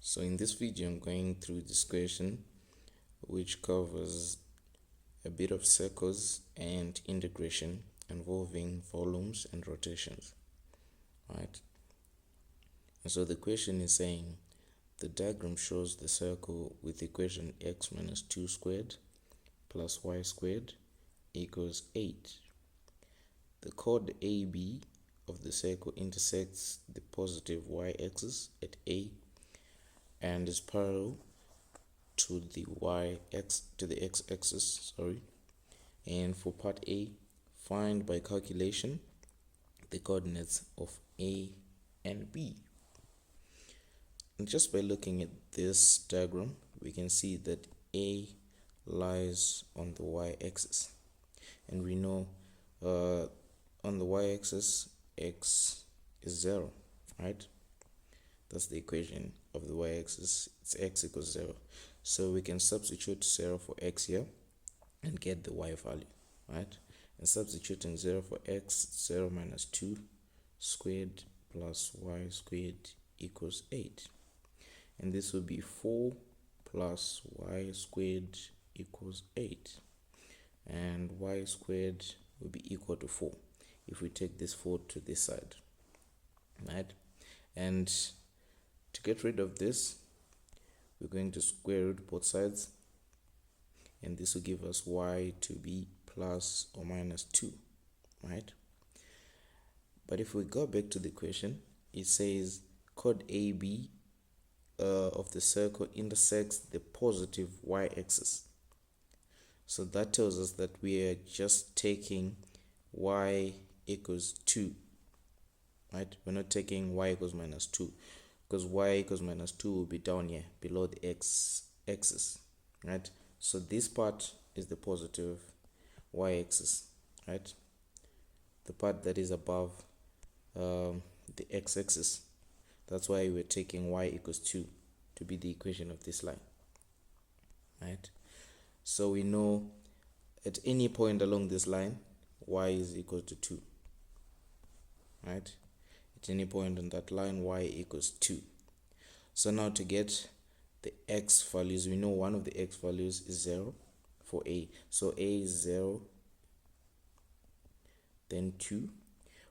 So in this video I'm going through this question which covers a bit of circles and integration involving volumes and rotations, right? And so the question is saying the diagram shows the circle with equation x minus 2 squared plus y squared equals 8. The chord AB of the circle intersects the positive y-axis at A and is parallel to the x-axis, and for part A, find by calculation the coordinates of A and B. And just by looking at this diagram, we can see that A lies on the y-axis, and we know on the y-axis x is 0, right? That's the equation of the y-axis. It's x equals 0. So we can substitute 0 for x here and get the y value, right? And substituting 0 for x, 0 minus 2 squared plus y squared equals 8. And this will be 4 plus y squared equals 8. And y squared will be equal to 4 if we take this 4 to this side, right? And to get rid of this, we're going to square root both sides, and this will give us y to be plus or minus 2, right? But if we go back to the equation, it says chord AB of the circle intersects the positive y-axis. So that tells us that we are just taking y equals 2, right? We're not taking y equals minus 2, because y equals minus 2 will be down here below the x-axis, right? So this part is the positive y-axis, right? The part that is above the x-axis. That's why we're taking y equals 2 to be the equation of this line, right? So we know at any point along this line, y is equal to 2, right? At any point on that line, y equals 2. So now to get the x values, we know one of the x values is 0 for A. So A is 0, then 2.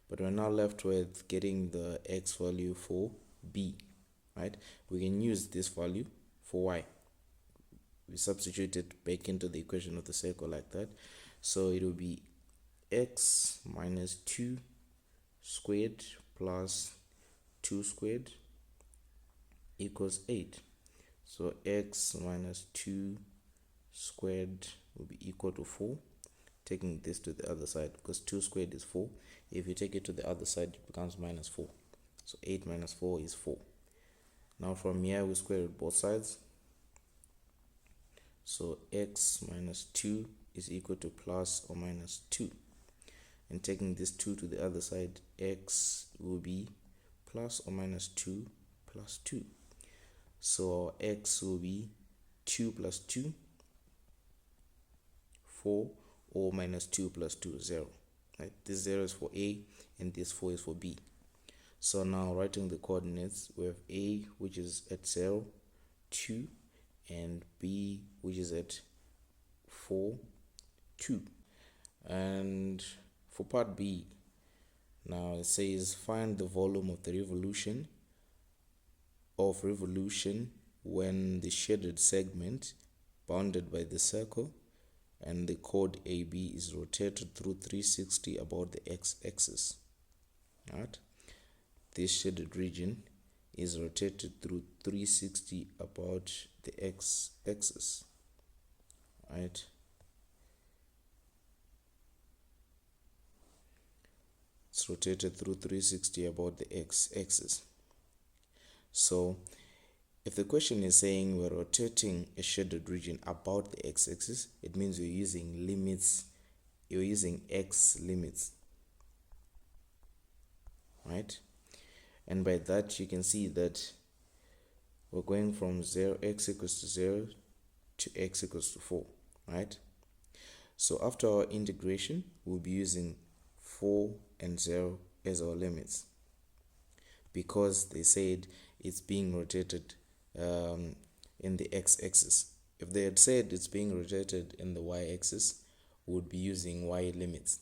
But we're now left with getting the x value for B, right? We can use this value for y. We substitute it back into the equation of the circle like that. So it will be x minus 2 squared plus 2 squared equals 8. So x minus 2 squared will be equal to 4. Taking this to the other side, because 2 squared is 4. If you take it to the other side, it becomes minus 4. So 8 minus 4 is 4. Now from here, we square root both sides. So x minus 2 is equal to plus or minus 2. And taking this 2 to the other side, x will be plus or minus 2 plus 2. So x will be 2 plus 2, 4, or minus 2 plus 2, 0. Right? This 0 is for A and this 4 is for B. So now writing the coordinates, we have A, which is at 0, 2, and B, which is at 4, 2. And for part B, now it says find the volume of the revolution when the shaded segment bounded by the circle and the chord AB is rotated through 360 about the x-axis. Right? This shaded region is rotated through 360 about the x-axis. Right? It's rotated through 360 about the x-axis. So if the question is saying we're rotating a shaded region about the x-axis, it means you're using limits, you're using x limits, right? And by that you can see that we're going from 0, x equals to 0 to x equals to 4, right? So after our integration, we'll be using 4 and 0 as our limits, because they said it's being rotated in the x-axis. If they had said it's being rotated in the y-axis, we would be using y limits,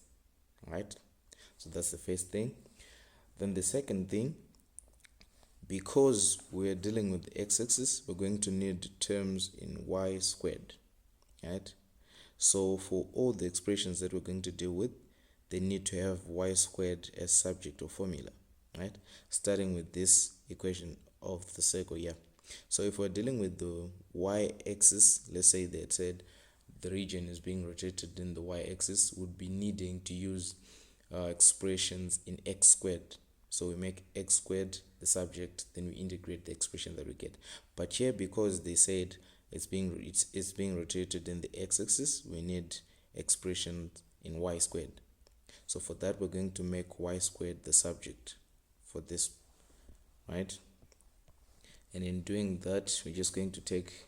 right? So that's the first thing. Then the second thing, because we're dealing with the x-axis, we're going to need terms in y squared, right? So for all the expressions that we're going to deal with, they need to have y squared as subject or formula, right? Starting with this equation of the circle here. So if we're dealing with the y-axis, let's say they had said the region is being rotated in the y-axis, would be needing to use expressions in x squared. So we make x squared the subject, then we integrate the expression that we get. But here, because they said it's being rotated in the x-axis, we need expressions in y squared. So for that, we're going to make y squared the subject for this, right? And in doing that, we're just going to take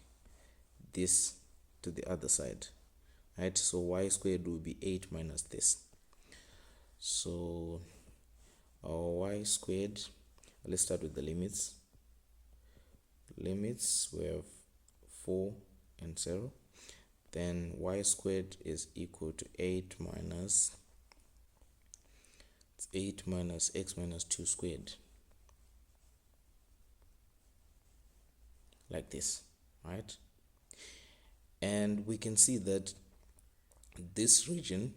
this to the other side, right? So y squared will be 8 minus this. So our y squared, let's start with the limits. Limits, we have 4 and 0. Then y squared is equal to 8 minus x minus 2 squared, like this, right? And we can see that this region,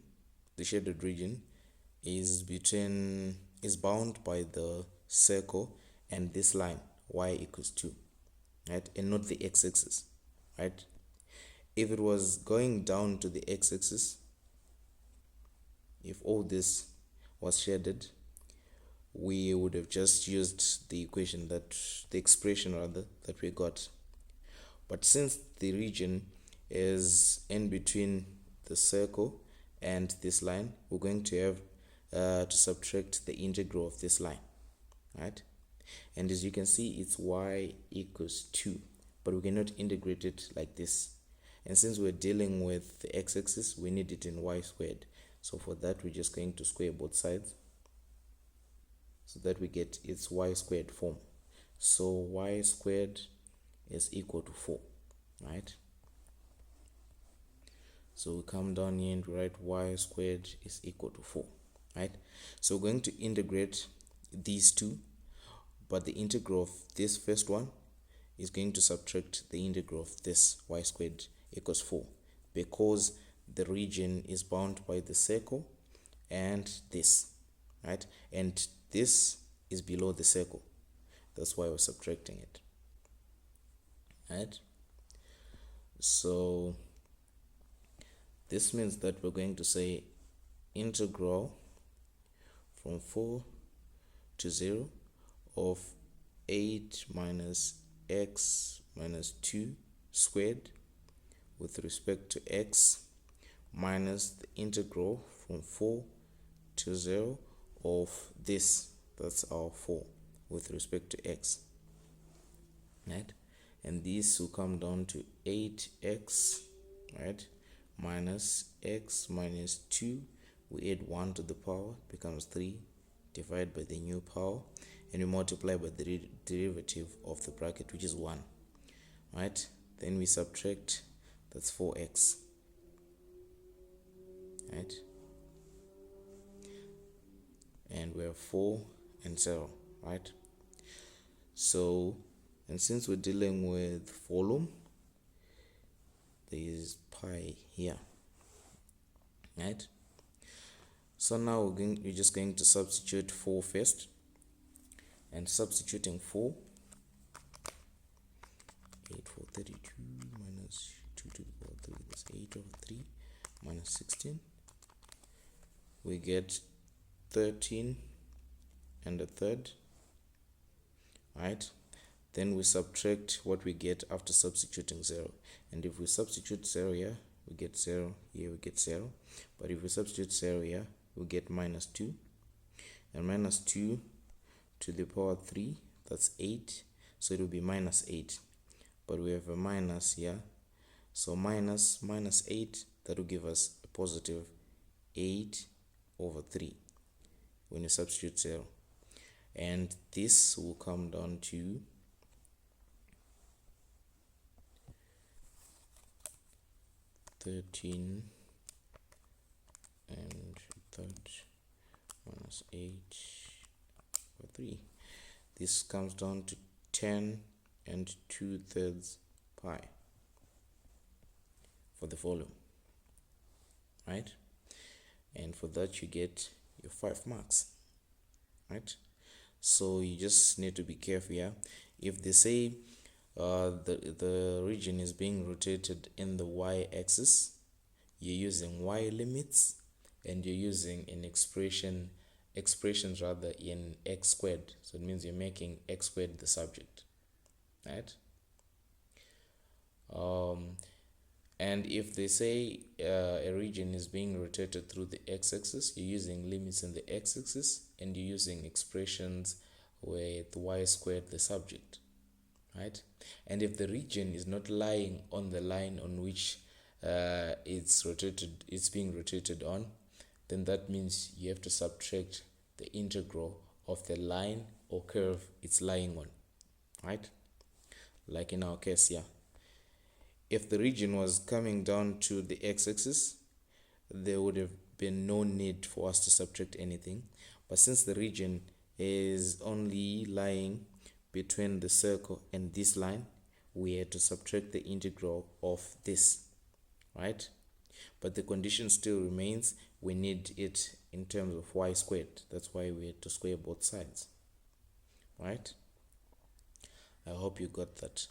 the shaded region, is bound by the circle and this line y equals 2, right? And not the x-axis, right? If it was going down to the x-axis, if all this was shaded, we would have just used the expression that we got. But since the region is in between the circle and this line, we're going to have to subtract the integral of this line, right? And as you can see, it's y equals 2, but we cannot integrate it like this. And since we're dealing with the x-axis, we need it in y squared. So for that, we're just going to square both sides so that we get its y squared form. So y squared is equal to 4, right? So we come down here and write y squared is equal to 4, right? So we're going to integrate these two, but the integral of this first one is going to subtract the integral of this y squared equals 4, because the region is bound by the circle and this, right? And this is below the circle. That's why we're subtracting it, right? So this means that we're going to say integral from 4 to 0 of 8 minus x minus 2 squared with respect to x minus the integral from 4 to 0 of this, that's our 4, with respect to x, right? And this will come down to 8x, right, minus x minus 2. We add 1 to the power, becomes 3, divide by the new power, and we multiply by the derivative of the bracket, which is 1, right? Then we subtract, that's 4x, right? And we have 4 and 0, right? So, and since we're dealing with volume, there is pi here, right? So now we're just going to substitute 4 first. And substituting 4, 8 for 32 minus 2 to the power 3, that's 8 over 3 minus 16. We get 13 and a third, right? Then we subtract what we get after substituting 0. And if we substitute 0 here, we get 0, here we get 0. But if we substitute 0 here, we get minus 2. And minus 2 to the power 3, that's 8. So it will be minus 8. But we have a minus here. So minus 8, that will give us a positive 8 over 3 when you substitute 0. And this will come down to 13 and third minus 8 over 3. This comes down to 10 and 2/3 pi for the volume, right? And for that you get your 5 marks, right? So you just need to be careful here. If they say the region is being rotated in the y-axis, you're using y limits, and you're using an expressions rather in x squared. So it means you're making x squared the subject, right? And if they say a region is being rotated through the x-axis, you're using limits in the x-axis, and you're using expressions with y squared the subject, right? And if the region is not lying on the line on which it's being rotated on, then that means you have to subtract the integral of the line or curve it's lying on, right? Like in our case here, if the region was coming down to the x-axis, there would have been no need for us to subtract anything. But since the region is only lying between the circle and this line, we had to subtract the integral of this, right? But the condition still remains, we need it in terms of y squared. That's why we had to square both sides, right? I hope you got that.